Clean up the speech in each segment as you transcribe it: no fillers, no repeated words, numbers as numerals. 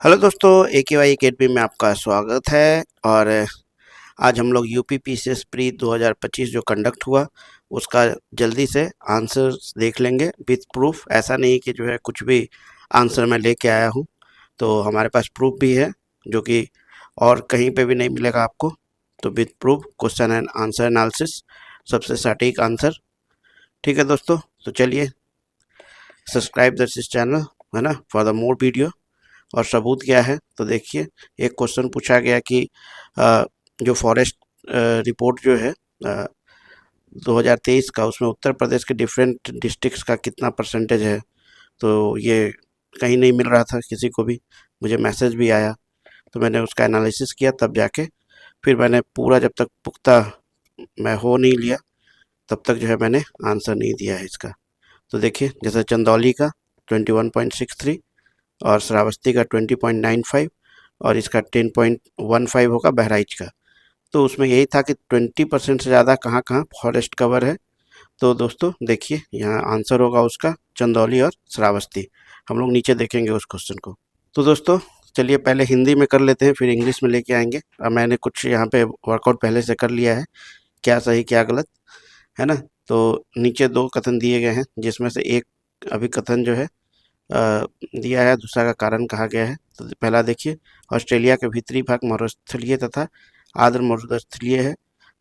Hello दोस्तों, ए के Y academy में आपका स्वागत है। और आज हम लोग यूपी पीसीएस प्री 2025 जो कंडक्ट हुआ उसका जल्दी से आंसर्स देख लेंगे विथ प्रूफ। ऐसा नहीं कि जो है कुछ भी आंसर मैं लेके आया हूँ, तो हमारे पास प्रूफ भी है जो कि और कहीं पे भी नहीं मिलेगा आपको। तो with proof question and answer analysis, सबसे सटीक आंसर। ठीक है दोस्तों, तो चलिए सब्सक्राइब दिस चैनल, है ना, फॉर द मोर वीडियो। और सबूत क्या है तो देखिए, एक क्वेश्चन पूछा गया कि जो फॉरेस्ट रिपोर्ट जो है 2023 का, उसमें उत्तर प्रदेश के डिफरेंट डिस्ट्रिक्ट्स का कितना परसेंटेज है। तो ये कहीं नहीं मिल रहा था किसी को भी, मुझे मैसेज भी आया, तो मैंने उसका एनालिसिस किया, तब जाके फिर मैंने पूरा, जब तक पुख्ता मैं हो नहीं लिया तब तक जो है मैंने आंसर नहीं दिया है इसका। तो देखिए, जैसे चंदौली का 21.63 और श्रावस्ती का 20.95 और इसका 10.15 होगा बहराइच का। तो उसमें यही था कि 20% से ज़्यादा कहाँ कहाँ फॉरेस्ट कवर है। तो दोस्तों देखिए, यहाँ आंसर होगा उसका चंदौली और श्रावस्ती। हम लोग नीचे देखेंगे उस क्वेश्चन को। तो दोस्तों चलिए पहले हिंदी में कर लेते हैं, फिर इंग्लिश में लेके आएंगे। अब मैंने कुछ यहाँ पे वर्कआउट पहले से कर लिया है, क्या सही क्या गलत, है ना। तो नीचे दो कथन दिए गए हैं, जिसमें से एक अभी कथन जो है दिया है, दूसरा का कारण कहा गया है। तो पहला देखिए, ऑस्ट्रेलिया के भीतरी भाग मरुस्थलीय तथा आर्द्र मरुस्थलीय है।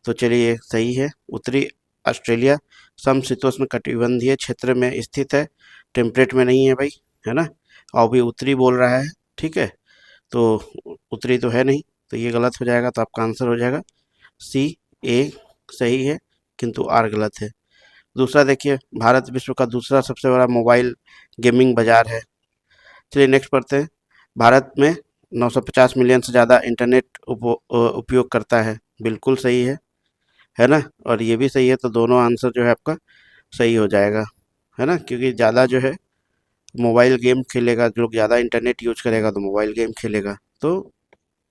तो चलिए ये सही है। उत्तरी ऑस्ट्रेलिया समशीतोष्ण कटिबंधीय क्षेत्र में स्थित है, टेम्परेट में नहीं है भाई, है ना। और भी उत्तरी बोल रहा है, ठीक है, तो उत्तरी तो है नहीं, तो ये गलत हो जाएगा। तो आपका आंसर हो जाएगा सी, ए सही है, किंतु आर गलत है। दूसरा देखिए, भारत विश्व का दूसरा सबसे बड़ा मोबाइल गेमिंग बाजार है। चलिए नेक्स्ट पढ़ते हैं। भारत में 950 मिलियन से ज़्यादा इंटरनेट उपयोग करता है। बिल्कुल सही है ना। और ये भी सही है, तो दोनों आंसर जो है आपका सही हो जाएगा, है ना, क्योंकि ज़्यादा जो है मोबाइल गेम खेलेगा, जो लोग ज़्यादा इंटरनेट यूज करेगा तो मोबाइल गेम खेलेगा, तो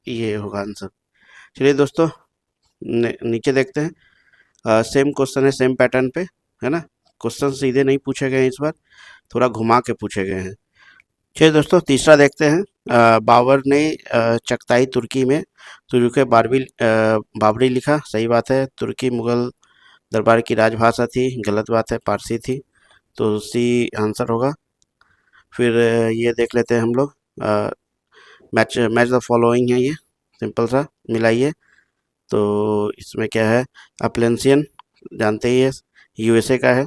ये होगा आंसर। चलिए दोस्तों नीचे देखते हैं। सेम क्वेश्चन है, सेम पैटर्न पे, है ना। क्वेश्चन सीधे नहीं पूछे गए हैं इस बार, थोड़ा घुमा के पूछे गए हैं। चलिए दोस्तों तीसरा देखते हैं। बाबर ने चगताई तुर्की में तुर्क बाबरी लिखा। सही बात है, तुर्की मुगल दरबार की राजभाषा थी। गलत बात है, पारसी थी। तो सी आंसर होगा। फिर ये देख लेते हैं हम लोग। मैच मैच द फॉलोइंग है ये, सिंपल सा मिलाइए। तो इसमें क्या है, अपलेंसियन जानते ही है, यूएसए का है,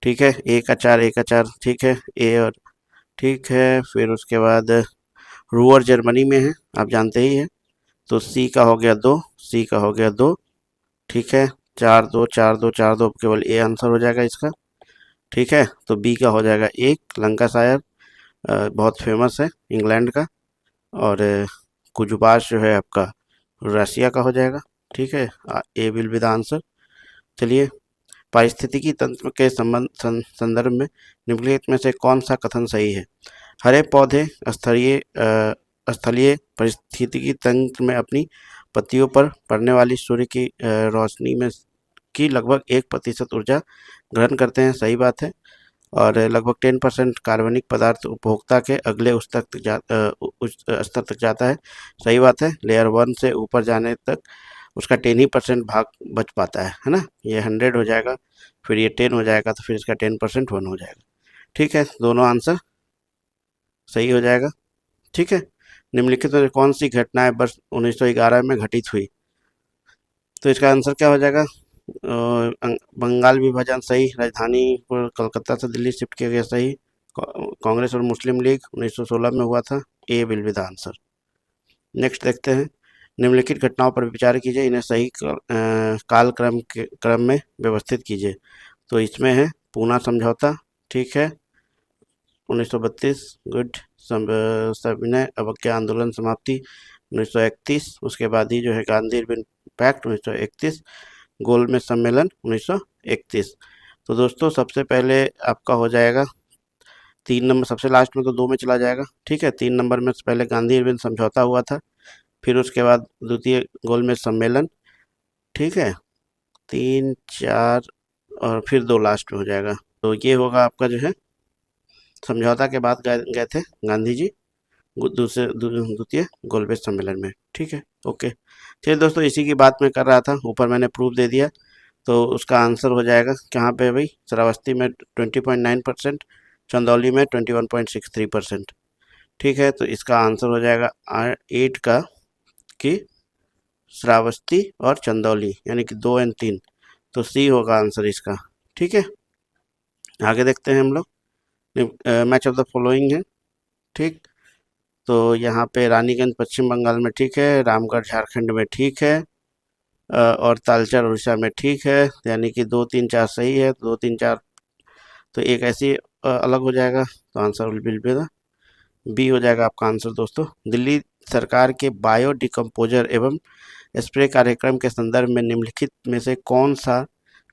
ठीक है। ए का चार, ए का चार, ठीक है, ए और ठीक है। फिर उसके बाद रूअर जर्मनी में है, आप जानते ही हैं। तो सी का हो गया दो, सी का हो गया दो, ठीक है। चार दो चार दो चार दो, केवल ए आंसर हो जाएगा इसका, ठीक है। तो बी का हो जाएगा एक, लंकाशायर बहुत फेमस है इंग्लैंड का। और कुजुबाश जो है आपका रसिया का हो जाएगा, ठीक है। A will be the answer. चलिए, पारिस्थितिकी तंत्र के संदर्भ में निम्नलिखित में से कौन सा कथन सही है। हरे पौधे स्थलीय पारिस्थितिकी तंत्र में अपनी पत्तियों पर पड़ने वाली सूर्य की रोशनी में की लगभग 1% ऊर्जा ग्रहण करते हैं। सही बात है। और लगभग 10% कार्बनिक पदार्थ उपभोक्ता के अगले उस तक उस स्तर तक जाता है। सही बात है। लेयर 1 से ऊपर जाने तक उसका 10% भाग बच पाता है ना। ये 100 हो जाएगा, फिर ये 10 हो जाएगा, तो फिर इसका 10% 1 हो जाएगा, ठीक है। दोनों आंसर सही हो जाएगा, ठीक है। निम्नलिखित में कौन सी घटनाएं वर्ष 1911 में घटित हुई। तो इसका आंसर क्या हो जाएगा, बंगाल विभाजन सही, राजधानी को कलकत्ता से दिल्ली शिफ्ट किया गया सही, कांग्रेस और मुस्लिम लीग 1916 में हुआ था। A will be the answer. Next देखते हैं। निम्नलिखित घटनाओं पर विचार कीजिए, इन्हें सही काल क्रम में व्यवस्थित कीजिए। तो इसमें है पूना समझौता, ठीक है, 1932, गुड। सविनय अवज्ञा आंदोलन समाप्ति 1931, उसके बाद ही जो है गांधी इरविन पैक्ट 1931, गोलमेज सम्मेलन 1931। तो दोस्तों सबसे पहले आपका हो जाएगा 3 नंबर, सबसे लास्ट में तो 2 में चला जाएगा, ठीक है। 3 नंबर में पहले गांधी इरविन समझौता हुआ था, फिर उसके बाद द्वितीय गोलमेज सम्मेलन, ठीक है, 3 4 और फिर 2 लास्ट में हो जाएगा। तो ये होगा आपका जो है, समझौता के बाद गए गए थे गांधी जी द्वितीय गोलमेज सम्मेलन में। ठीक है, ओके। चलिए दोस्तों, इसी की बात मैं कर रहा था, ऊपर मैंने प्रूफ दे दिया। तो उसका आंसर हो जाएगा कहाँ पे भाई, श्रावस्ती में 20.9%, चंदौली में 21.63%। ठीक है, तो इसका आंसर हो जाएगा 8 का, कि श्रावस्ती और चंदौली, यानी कि 2 और 3। तो सी होगा आंसर इसका। ठीक है, आगे देखते हैं हम लोग। मैच ऑफ द फॉलोइंग है। ठीक, तो यहाँ पे रानीगंज पश्चिम बंगाल में ठीक है, रामगढ़ झारखंड में ठीक है, और तालचर उड़ीसा में ठीक है, यानी कि 2 3 4 सही है, 2 3 4। तो एक ऐसी अलग हो जाएगा, तो answer will be the b हो जाएगा आपका आंसर दोस्तों। दिल्ली सरकार के बायो डिकम्पोजर एवं स्प्रे कार्यक्रम के संदर्भ में निम्नलिखित में से कौन सा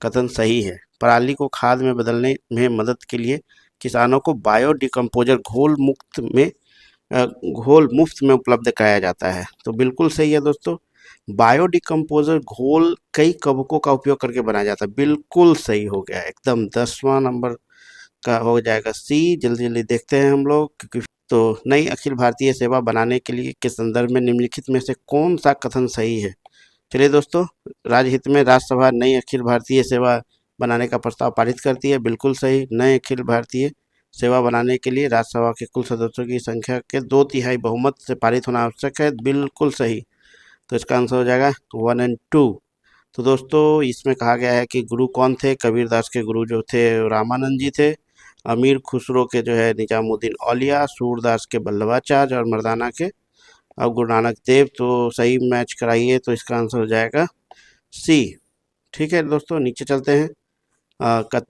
कथन सही है? पराली को खाद में बदलने में मदद के लिए किसानों को बायो डिकम्पोजर घोल मुफ्त में उपलब्ध कराया जाता है। तो बिल्कुल सही है दोस्तों, बायो डिकम्पोजर घोल कई कवकों का उपयोग करके बनाया जाता है। बिल्कुल सही हो गया, एकदम 10वां नंबर का हो जाएगा सी। जल्दी जल्दी देखते हैं हम लोग, क्योंकि तो नई अखिल भारतीय सेवा बनाने के लिए के संदर्भ में निम्नलिखित में से कौन सा कथन सही है? चलिए दोस्तों, राजहित में राज्यसभा नई अखिल भारतीय सेवा बनाने का प्रस्ताव पारित करती है। बिल्कुल सही, नए अखिल भारतीय सेवा बनाने के लिए राज्यसभा के कुल सदस्यों की संख्या के 2/3 बहुमत से पारित होना आवश्यक है। बिल्कुल सही, तो इसका आंसर हो जाएगा 1 और 2। तो दोस्तों, इसमें कहा गया है कि गुरु कौन थे? कबीरदास के गुरु जो थे रामानंद जी थे, अमीर खुसरो के जो है निजामुद्दीन औलिया, सूरदास के बल्लभाचार्य और मर्दाना के अब गुरु नानक देव। तो सही मैच कराइए, तो इसका आंसर हो जाएगा सी। ठीक है दोस्तों, नीचे चलते हैं।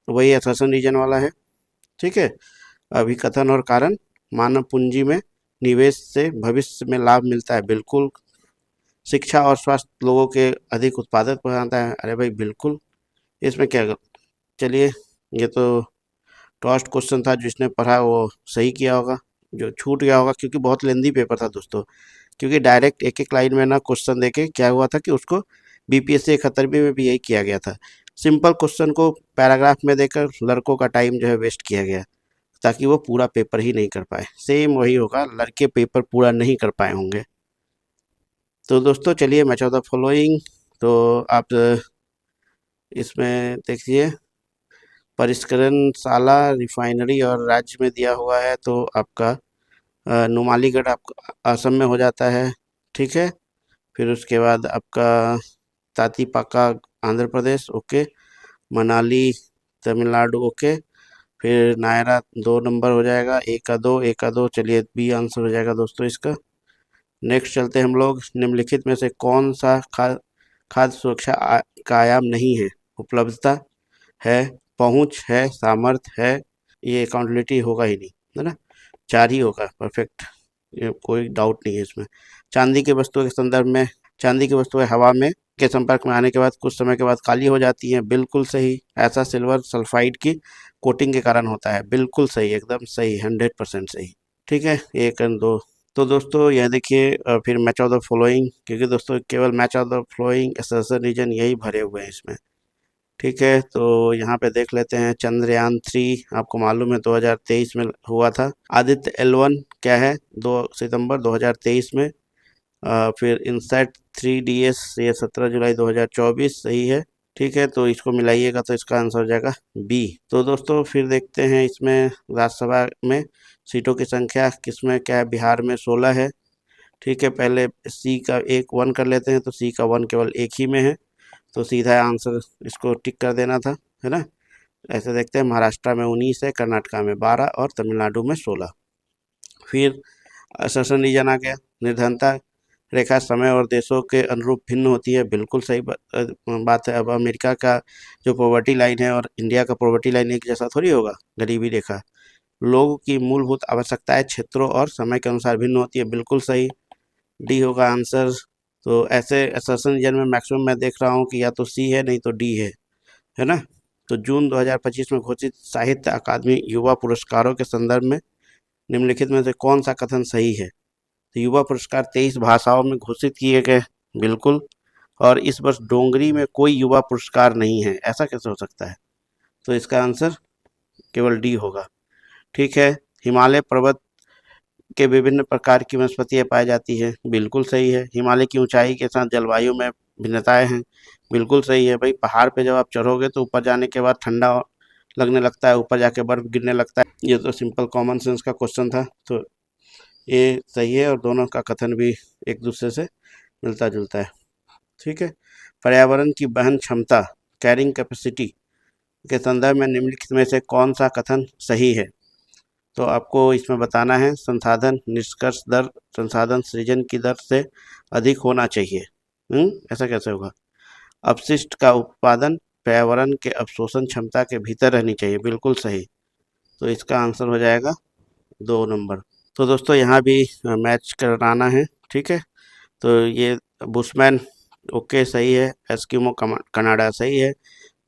वही असर्शन रीजन वाला है। ठीक है, अभी कथन और कारण, मानव पूंजी में निवेश से भविष्य में लाभ मिलता है। बिल्कुल। शिक्षा और स्वास्थ्य लोगों के अधिक उत्पादक बनाता है। अरे भाई बिल्कुल, इसमें क्या, चलिए, ये तो टॉस्ट क्वेश्चन था, जिसने पढ़ा वो सही किया होगा, जो छूट गया होगा, क्योंकि बहुत लेंदी पेपर था दोस्तों। क्योंकि डायरेक्ट एक एक लाइन में ना क्वेश्चन देके क्या हुआ था कि उसको बीपीएससी 71 में भी यही किया गया था। सिंपल क्वेश्चन को पैराग्राफ में देकर लड़कों का टाइम जो है वेस्ट किया गया, ताकि वो पूरा पेपर ही नहीं कर पाए। सेम वही होगा, लड़के पेपर पूरा नहीं कर पाए होंगे। तो दोस्तों चलिए, मैच ऑफ द फॉलोइंग, तो आप इसमें देखिए, परिष्करणशाला, रिफाइनरी और राज्य में दिया हुआ है, तो आपका नुमालीगढ़ आपका असम में हो जाता है। ठीक है, फिर उसके बाद आपका तातीपाका आंध्र प्रदेश, ओके, मनाली तमिलनाडु, ओके, फिर नायरा 2 नंबर हो जाएगा, 1 का 2, 1 का 2। चलिए, बी आंसर हो जाएगा दोस्तों इसका। नेक्स्ट चलते हैं हम लोग। निम्नलिखित में से कौन सा खाद्य सुरक्षा का आयाम नहीं है? उपलब्धता है, पहुंच है, सामर्थ्य है, ये अकाउंटेबिलिटी होगा ही नहीं, है ना। 4 ही होगा, परफेक्ट, ये कोई डाउट नहीं है इसमें। चांदी की वस्तुओं के संदर्भ में, चांदी की वस्तुएं हवा में के संपर्क में आने के बाद कुछ समय के बाद काली हो जाती हैं। बिल्कुल सही, ऐसा सिल्वर सल्फाइड की कोटिंग के कारण होता है। बिल्कुल सही, एकदम सही, 100% सही। ठीक है, 1 और 2। तो दोस्तों यह देखिए, फिर मैच ऑफ द फॉलोइंग, क्योंकि दोस्तों केवल match of the following assertion reason यही भरे हुए हैं इसमें। ठीक है, तो यहाँ पे देख लेते हैं। चंद्रयान 3 आपको मालूम है 2023 में हुआ था। आदित्य L1 क्या है? 2 सितंबर 2023 में। फिर इनसैट 3DS ये 17 जुलाई 2024 सही है। ठीक है, तो इसको मिलाइएगा तो इसका आंसर हो जाएगा बी। तो दोस्तों फिर देखते हैं इसमें राज्यसभा में सीटों की संख्या किसमें क्या है। बिहार में 16 है। ठीक है, पहले सी का 1 कर लेते हैं, तो सी का 1 केवल एक ही में है, तो सीधा आंसर इसको टिक कर देना था, है ना। ऐसे देखते हैं, महाराष्ट्र में 19 है, कर्नाटका में 12 और तमिलनाडु में 16। फिर शासन रीजन आ गया। निर्धनता रेखा समय और देशों के अनुरूप भिन्न होती है। बिल्कुल सही बात है। अब अमेरिका का जो पॉवर्टी लाइन है और इंडिया का पॉवर्टी लाइन एक जैसा थोड़ी होगा, गरीबी रेखा। लोगों की मूलभूत आवश्यकताएं क्षेत्रों और समय के अनुसार भिन्न होती है। बिल्कुल सही, डी होगा आंसर। तो ऐसे असर्शन रीजन में मैक्सिमम मैं देख रहा हूँ कि या तो सी है, नहीं तो डी है ना। तो जून 2025 में घोषित साहित्य अकादमी युवा पुरस्कारों के संदर्भ में निम्नलिखित में से कौन सा कथन सही है? तो युवा पुरस्कार 23 भाषाओं में घोषित किए गए। बिल्कुल। और इस वर्ष डोंगरी में कोई युवा पुरस्कार नहीं है, ऐसा कैसे हो सकता है? तो इसका आंसर केवल डी होगा। ठीक है, हिमालय पर्वत के विभिन्न प्रकार की वनस्पतियाँ पाई जाती है, बिल्कुल सही है। हिमालय की ऊंचाई के साथ जलवायु में भिन्नताएं हैं, बिल्कुल सही है भाई। पहाड़ पे जब आप चढ़ोगे तो ऊपर जाने के बाद ठंडा लगने लगता है, ऊपर जाके बर्फ गिरने लगता है। ये तो सिंपल कॉमन सेंस का क्वेश्चन था, तो ये सही है और दोनों का कथन भी एक दूसरे से मिलता जुलता है। ठीक है। पर्यावरण की वहन क्षमता, कैरिंग कैपेसिटी के संदर्भ में निम्नलिखित में से कौन सा कथन सही है? तो आपको इसमें बताना है संसाधन निष्कर्ष दर संसाधन सृजन की दर से अधिक होना चाहिए। ऐसा कैसे होगा? अपशिष्ट का उत्पादन पर्यावरण के अवशोषण क्षमता के भीतर रहनी चाहिए, बिल्कुल सही। तो इसका आंसर हो जाएगा 2 नंबर। तो दोस्तों यहाँ भी मैच कराना है, ठीक है। तो ये बुशमैन ओके सही है, एस्किमो कनाडा सही है,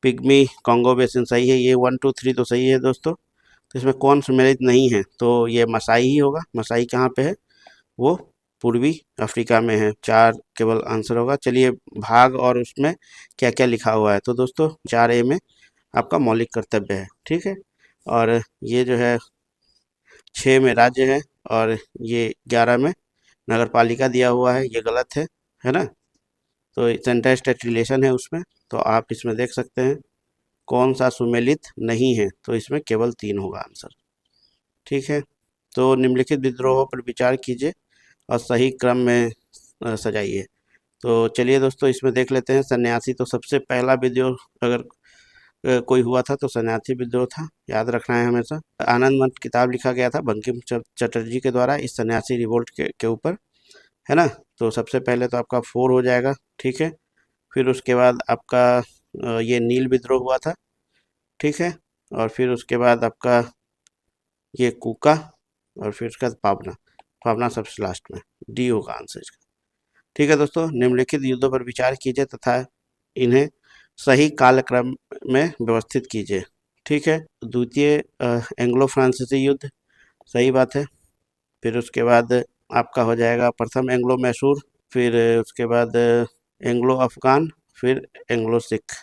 पिग्मी कॉन्गो बेसिन सही है। ये 1 2 3 तो सही है दोस्तों। तो इसमें कौन सम्मिलित नहीं है? तो ये मसाई ही होगा। मसाई कहाँ पे है? वो पूर्वी अफ्रीका में है। 4 केवल आंसर होगा। चलिए भाग और उसमें क्या क्या लिखा हुआ है। तो दोस्तों 4A में आपका मौलिक कर्तव्य है, ठीक है। और ये जो है 6 में राज्य है, और ये 11 में नगर पालिका दिया हुआ है, ये गलत है ना। तो सेंटर स्टेट रिलेशन है उसमें, तो आप इसमें देख सकते हैं कौन सा सुमेलित नहीं है। तो इसमें केवल 3 होगा आंसर, ठीक है। तो निम्नलिखित विद्रोहों पर विचार कीजिए और सही क्रम में सजाइए। तो चलिए दोस्तों इसमें देख लेते हैं। सन्यासी, तो सबसे पहला विद्रोह अगर कोई हुआ था तो सन्यासी विद्रोह था, याद रखना है हमेशा। आनंद मठ किताब लिखा गया था बंकिम चटर्जी के द्वारा इस सन्यासी रिवोल्ट के ऊपर, है ना। तो सबसे पहले तो आपका 4 हो जाएगा, ठीक है। फिर उसके बाद आपका ये नील विद्रोह हुआ था, ठीक है। और फिर उसके बाद आपका ये कूका, और फिर उसके बाद पावना। पावना सबसे लास्ट में, डी होगा आंसर इसका, ठीक है दोस्तों। निम्नलिखित युद्धों पर विचार कीजिए तथा इन्हें सही कालक्रम में व्यवस्थित कीजिए, ठीक है। द्वितीय एंग्लो फ्रांसीसी युद्ध, सही बात है। फिर उसके बाद आपका हो जाएगा प्रथम एंग्लो मैसूर, फिर उसके बाद एंग्लो अफगान, फिर एंग्लो सिख।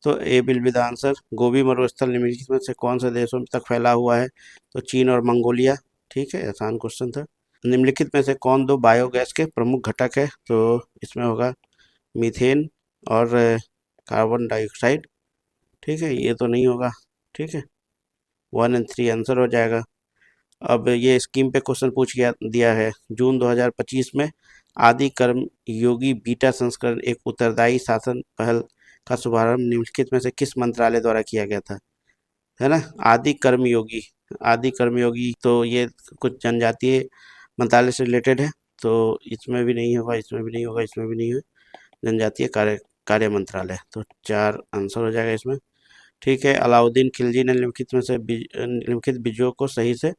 तो ए विल बी द आंसर। गोबी मरुस्थल निम्नलिखित में से कौन से देशों तक फैला हुआ है? तो चीन और मंगोलिया, ठीक है, आसान क्वेश्चन था। निम्नलिखित में से कौन 2 बायोगैस के प्रमुख घटक है? तो इसमें होगा मीथेन और कार्बन डाइऑक्साइड, ठीक है। ये तो नहीं होगा, ठीक है। 1 और 3 आंसर हो जाएगा। अब ये स्कीम पे क्वेश्चन पूछ दिया है। जून 2025 में आदि कर्म योगी बीटा संस्करण एक उत्तरदायी शासन पहल का शुभारंभ निम्नलिखित में से किस मंत्रालय द्वारा किया गया था? है ना, आदि कर्मयोगी। आदि कर्मयोगी तो ये कुछ जनजातीय मंत्रालय से रिलेटेड है, तो इसमें भी नहीं होगा, इसमें भी नहीं होगा, इसमें भी नहीं है। जनजातीय कार्य मंत्रालय, तो 4 आंसर हो जाएगा इसमें, ठीक है। अलाउद्दीन खिलजी ने निम्नलिखित में से निम्नलिखित बीजों को सही से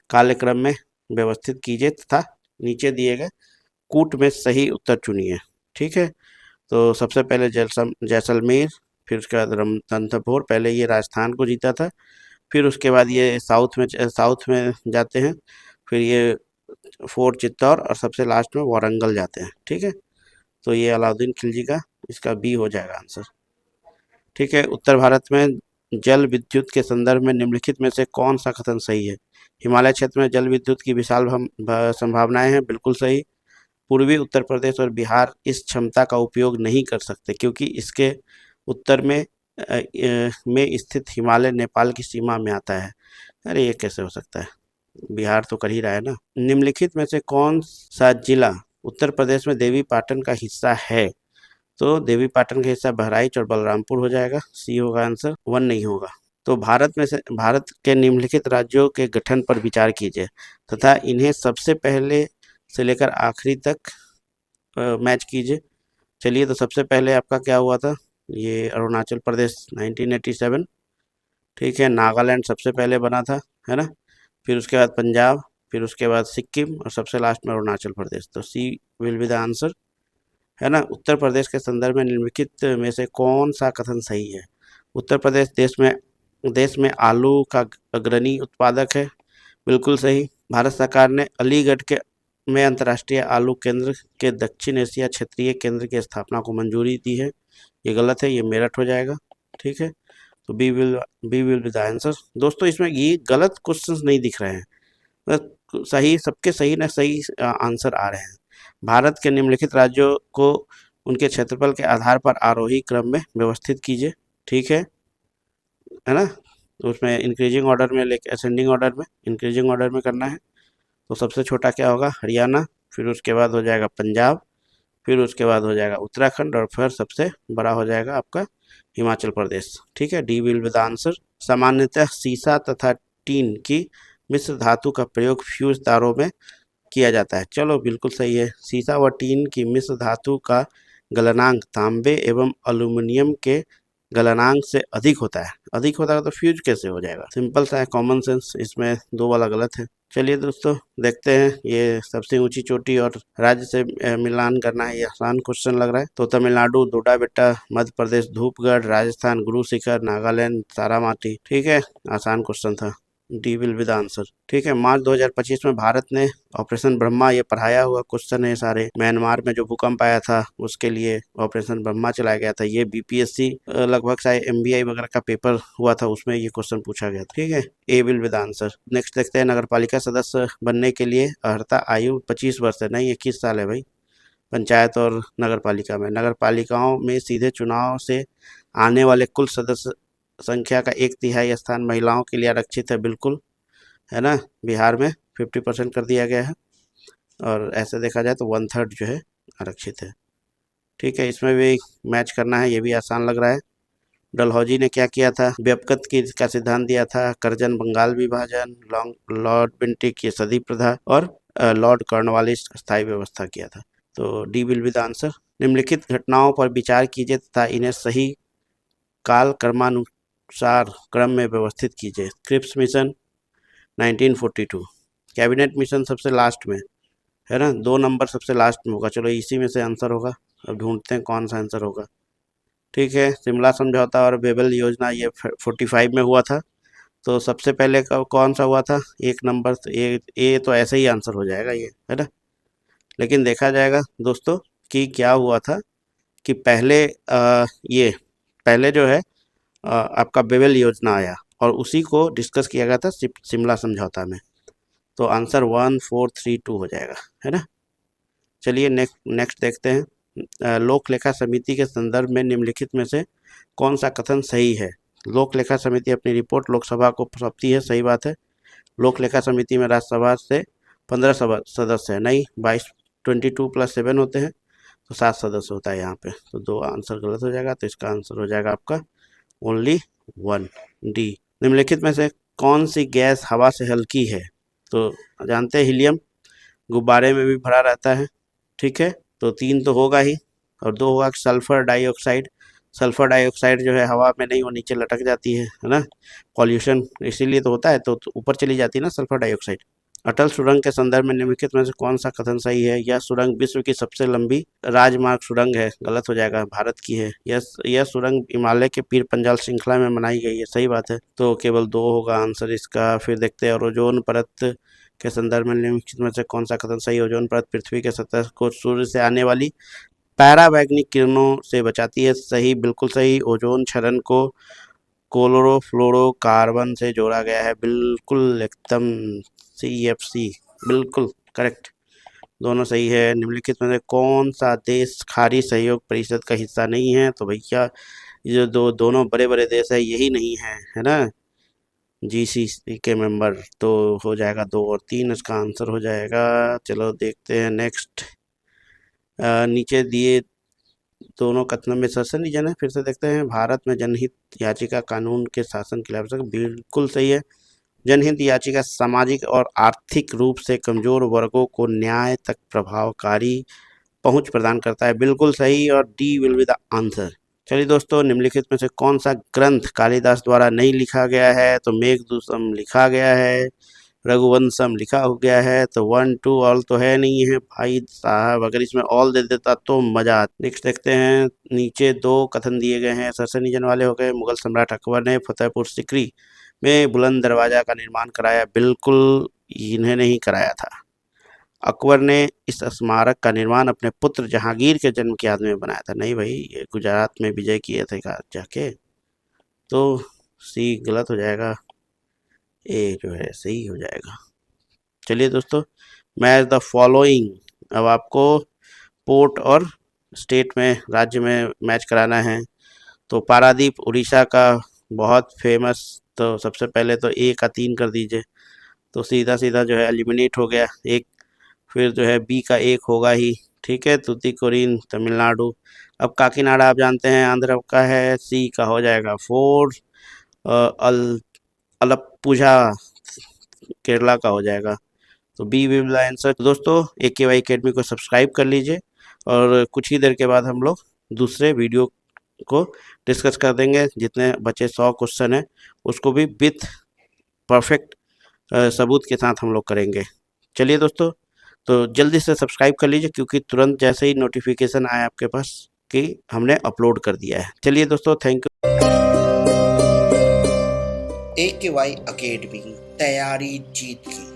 कालक्रम में व्यवस्थित कीजिए तथा नीचे दिए गए कूट में सही उत्तर चुनिए, ठीक है। तो सबसे पहले जैसलमेर, फिर उसके बाद रणथंभौर, पहले ये राजस्थान को जीता था, फिर उसके बाद ये साउथ में जाते हैं, फिर ये फोर्ट चित्तौड़, और सबसे लास्ट में वारंगल जाते हैं, ठीक है। तो ये अलाउद्दीन खिलजी का, इसका बी हो जाएगा आंसर, ठीक है। उत्तर भारत में जल विद्युत के संदर्भ में निम्नलिखित में से कौन सा कथन सही है? हिमालय क्षेत्र में जल विद्युत की विशाल संभावनाएं हैं, बिल्कुल सही। पूर्वी उत्तर प्रदेश और बिहार इस क्षमता का उपयोग नहीं कर सकते क्योंकि इसके उत्तर में स्थित हिमालय नेपाल की सीमा में आता है। अरे ये कैसे हो सकता है, बिहार तो कर ही रहा है ना। निम्नलिखित में से कौन सा जिला उत्तर प्रदेश में देवी पाटन का हिस्सा है? तो देवी पाटन का हिस्सा बहराइच और बलरामपुर हो जाएगा, सी होगा आंसर, 1 नहीं होगा। तो भारत के निम्नलिखित राज्यों के गठन पर विचार कीजिए तथा इन्हें सबसे पहले से लेकर आखिरी तक मैच कीजिए। चलिए, तो सबसे पहले आपका क्या हुआ था? ये अरुणाचल प्रदेश 1987, ठीक है। नागालैंड सबसे पहले बना था, है ना। फिर उसके बाद पंजाब, फिर उसके बाद सिक्किम, और सबसे लास्ट में अरुणाचल प्रदेश। तो सी विल बी द आंसर, है ना। उत्तर प्रदेश के संदर्भ में निम्नलिखित में से कौन सा कथन सही है? उत्तर प्रदेश देश में आलू का अग्रणी उत्पादक है, बिल्कुल सही। भारत सरकार ने अलीगढ़ में अंतर्राष्ट्रीय आलू केंद्र के दक्षिण एशिया क्षेत्रीय केंद्र की स्थापना को मंजूरी दी है, ये गलत है, ये मेरठ हो जाएगा, ठीक है। तो b will be the answer. दोस्तों इसमें ये गलत क्वेश्चंस नहीं दिख रहे हैं, बस सही, सबके सही न सही आंसर आ रहे हैं। भारत के निम्नलिखित राज्यों को उनके क्षेत्रफल के आधार पर आरोही क्रम में व्यवस्थित कीजिए। ठीक है ना? तो उसमें इंक्रीजिंग ऑर्डर में लेके असेंडिंग ऑर्डर में, इंक्रीजिंग ऑर्डर में करना है। तो सबसे छोटा क्या होगा? हरियाणा, फिर उसके बाद हो जाएगा पंजाब, फिर उसके बाद हो जाएगा उत्तराखंड, और फिर सबसे बड़ा हो जाएगा आपका हिमाचल प्रदेश। ठीक है, D will be the answer. सामान्यतः सीसा तथा टीन की मिश्र धातु का प्रयोग फ्यूज तारों में किया जाता है। चलो बिल्कुल सही है। सीसा व टीन की मिश्र धातु का गलनांक तांबे एवं एल्यूमिनियम के गलनांक से अधिक होता है। अधिक होता है तो फ्यूज कैसे हो जाएगा? सिंपल सा है, कॉमन सेंस, इसमें दो वाला गलत है। चलिए दोस्तों देखते हैं, ये सबसे ऊंची चोटी और राज्य से मिलान करना है, ये आसान क्वेश्चन लग रहा है। तो तमिलनाडु डोडा बेट्टा, मध्य प्रदेश धूपगढ़, राजस्थान गुरु शिखर, नागालैंड तारामाटी। ठीक है, आसान क्वेश्चन था। D will be the answer. ठीक है, मार्च 2025 में भारत ने ऑपरेशन ब्रह्मा, ये पढ़ाया हुआ क्वेश्चन है सारे। म्यांमार में जो भूकंप आया था उसके लिए ऑपरेशन ब्रह्मा चलाया गया था। ये बीपीएससी लगभग शायद एमबीआई वगैरह का पेपर हुआ था, उसमें ये क्वेश्चन पूछा गया था। ठीक है, A will be the answer. Next देखते हैं, नगर पालिका सदस्य बनने के लिए अर्हता आयु 25 वर्ष है, नहीं 21 साल है भाई। पंचायत और नगर पालिका में, नगर पालिकाओं में सीधे चुनाव से आने वाले कुल सदस्य संख्या का 1/3 स्थान महिलाओं के लिए आरक्षित है। बिल्कुल, है ना? बिहार में 50% कर दिया गया है, और ऐसे देखा जाए तो 1/3 जो है आरक्षित है। ठीक है, इसमें भी मैच करना है, ये भी आसान लग रहा है। डलहौजी ने क्या किया था? व्यापकत की का सिद्धांत दिया था। करजन बंगाल विभाजन, लॉर्ड बेंटिक की सदी प्रथा, और लॉर्ड कॉर्नवालिस स्थायी व्यवस्था किया था। तो D will be the answer. निम्नलिखित घटनाओं पर विचार कीजिए तथा इन्हें सही काल क्रमानुसार क्रम में व्यवस्थित कीजिए। क्रिप्स मिशन 1942, कैबिनेट मिशन सबसे लास्ट में है ना, 2 नंबर सबसे लास्ट में होगा। चलो इसी में से आंसर होगा, अब ढूंढते हैं कौन सा आंसर होगा। ठीक है, शिमला समझौता और बेबल योजना ये 45 में हुआ था। तो सबसे पहले कौन सा हुआ था? 1 नंबर, तो ए तो ऐसे ही आंसर हो जाएगा ये, है ना? लेकिन देखा जाएगा दोस्तों कि क्या हुआ था कि पहले ये पहले जो है आपका बेबल योजना आया, और उसी को डिस्कस किया गया था शिमला समझौता में। तो आंसर 1432 हो जाएगा, है ना? चलिए नेक्स्ट देखते हैं। लोक लेखा समिति के संदर्भ में निम्नलिखित में से कौन सा कथन सही है? लोक लेखा समिति अपनी रिपोर्ट लोकसभा को सौंपती है, सही बात है। लोक लेखा समिति में राज्यसभा से 15 सदस्य है, नहीं 22, 22 + 7 होते हैं, तो 7 सदस्य होता है यहाँ पे। तो 2 आंसर गलत हो जाएगा, तो इसका आंसर हो जाएगा आपका ओनली 1, डी। निम्नलिखित में से कौन सी गैस हवा से हल्की है? तो जानते हैं हीलियम गुब्बारे में भी भरा रहता है। ठीक है, तो 3 तो होगा ही, और 2 होगा सल्फर डाइऑक्साइड। सल्फर डाइऑक्साइड जो है हवा में नहीं, वो नीचे लटक जाती है ना? पॉल्यूशन इसीलिए तो होता है, तो ऊपर चली जाती है ना सल्फर डाइऑक्साइड। अटल सुरंग के संदर्भ में निम्नलिखित में से कौन सा कथन सही है? यह सुरंग विश्व की सबसे लंबी राजमार्ग सुरंग है, गलत हो जाएगा, भारत की है। यह सुरंग हिमालय के पीर पंजाल श्रृंखला में बनाई गई है, सही बात है। तो केवल 2 होगा आंसर इसका। फिर देखते हैं, और ओजोन परत के संदर्भ में निम्नलिखित में से कौन सा कथन सही? ओजोन परत पृथ्वी के सतह को सूर्य से आने वाली पैराबैंगनी किरणों से बचाती है, सही, बिल्कुल सही। ओजोन क्षरण को क्लोरोफ्लोरोकार्बन से जोड़ा गया है, बिल्कुल एकदम CFC, बिल्कुल करेक्ट, दोनों सही है। निम्नलिखित में से कौन सा देश खाड़ी सहयोग परिषद का हिस्सा नहीं है? तो भैया ये जो दोनों बड़े बड़े देश है, यही नहीं है ना, GCC के मेंबर। तो हो जाएगा 2 और 3, इसका आंसर हो जाएगा। चलो देखते हैं नेक्स्ट। नीचे दिए दोनों कथनों में शासन रीजन है, फिर से देखते हैं। भारत में जनहित याचिका कानून के शासन के लिए आवश्यक, बिल्कुल सही है। जनहित याचिका सामाजिक और आर्थिक रूप से कमजोर वर्गों को न्याय तक प्रभावकारी पहुंच प्रदान करता है, बिल्कुल सही, और D will be the answer. चलिए दोस्तों, निम्नलिखित में से कौन सा ग्रंथ कालिदास द्वारा नहीं लिखा गया है? तो मेघदूतम लिखा गया है, रघुवंशम लिखा हो गया है, तो 1 2 ऑल तो है नहीं है भाई साहब, अगर इसमें ऑल दे देता तो मजा आता। नेक्स्ट देखते हैं, नीचे 2 कथन दिए गए हैं, सरसनीजन वाले हो गए। मुगल सम्राट अकबर ने फतेहपुर सिकरी में बुलंद दरवाजा का निर्माण कराया, बिल्कुल इन्हें नहीं कराया था। अकबर ने इस स्मारक का निर्माण अपने पुत्र जहांगीर के जन्म की याद में बनाया था, नहीं भाई, ये गुजरात में विजय किए थे जाके। तो सी गलत हो जाएगा, ए जो है सही हो जाएगा। चलिए दोस्तों, मैच द फॉलोइंग। अब आपको पोर्ट और स्टेट में, राज्य में मैच कराना है। तो पारादीप उड़ीसा का बहुत फेमस, तो सबसे पहले तो ए का 3 कर दीजिए, तो सीधा सीधा जो है एलिमिनेट हो गया एक। फिर जो है बी का 1 होगा ही, ठीक है। तुतिकोरिन तमिलनाडु। अब काकीनाडा आप जानते हैं आंध्र का है, सी का हो जाएगा 4। अल अलप्पुझा केरला का हो जाएगा, तो बी विल आंसर। दोस्तों AKY अकेडमी को सब्सक्राइब कर लीजिए, और कुछ ही देर के बाद हम लोग दूसरे वीडियो को डिस्कस कर देंगे। जितने बचे 100 क्वेश्चन है उसको भी विथ परफेक्ट सबूत के साथ हम लोग करेंगे। चलिए दोस्तों, तो जल्दी से सब्सक्राइब कर लीजिए, क्योंकि तुरंत जैसे ही नोटिफिकेशन आए आपके पास कि हमने अपलोड कर दिया है। चलिए दोस्तों, थैंक यू। AKY अकेडमी, तैयारी जीत की।